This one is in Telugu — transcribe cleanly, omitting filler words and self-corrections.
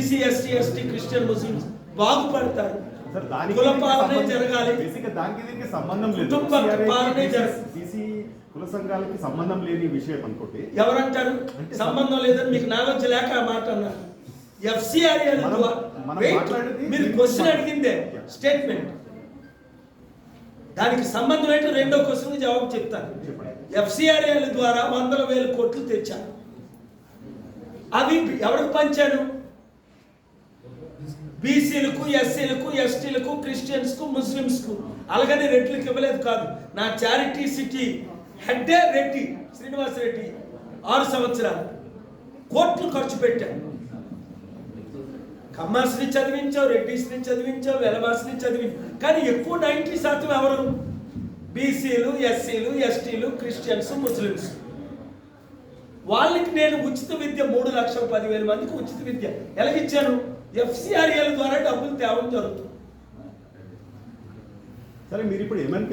BC SC ST Christian Muslims బాగుపడతారు. సార్, దానికి కుల పాలనే జరగాలి, బేసిక్ దానికి దీనికి సంబంధం లేదు. కుటుంబ పాలనే జరగాలి. బీసీ కుల సంఘాలకి సంబంధం లేని విషయం అనుకోండి. ఎవరంటారు సంబంధం లేదని? మీకు నాలెడ్జ్ లేక ఆ మాట అన్నారు. ఎఫ్సిఆర్ఏల ద్వారా మీరు క్వశ్చన్ అడిగిందే స్టేట్మెంట్, దానికి సంబంధం ఏంటో రెండో క్వశ్చన్ జవాబు చెప్తాను. ఎఫ్సిఆర్ఏల ద్వారా 100,000 కోట్లు తెచ్చారు. అవి ఎవరికి పంచారు? బీసీలకు, ఎస్సీలకు, ఎస్టీలకు, క్రిస్టియన్స్కు, ముస్లిమ్స్కు. అలాగని రెడ్లకు ఇవ్వలేదు కాదు. నా చారిటీ సిటీ హెడ్డే రెడ్డి శ్రీనివాస్ రెడ్డి 6 సంవత్సరాలు కోట్లు ఖర్చు పెట్టాను. కమ్మర్స్ని చదివించావు, రెడ్డిస్ని చదివించావు, వెలవాసిని చదివించావు. కానీ ఎక్కువ 90% ఎవరు? బీసీలు, ఎస్సీలు, ఎస్టీలు, క్రిస్టియన్స్, ముస్లిమ్స్. వాళ్ళకి నేను ఉచిత విద్య 3,10,000 మందికి ఉచిత విద్య ఎలాగిచ్చాను? ఎఫ్సిఆర్ఏల ద్వారా డబ్బులు తేవడం జరుగుతుంది. సరే, మీరు ఇప్పుడు ఏమైనా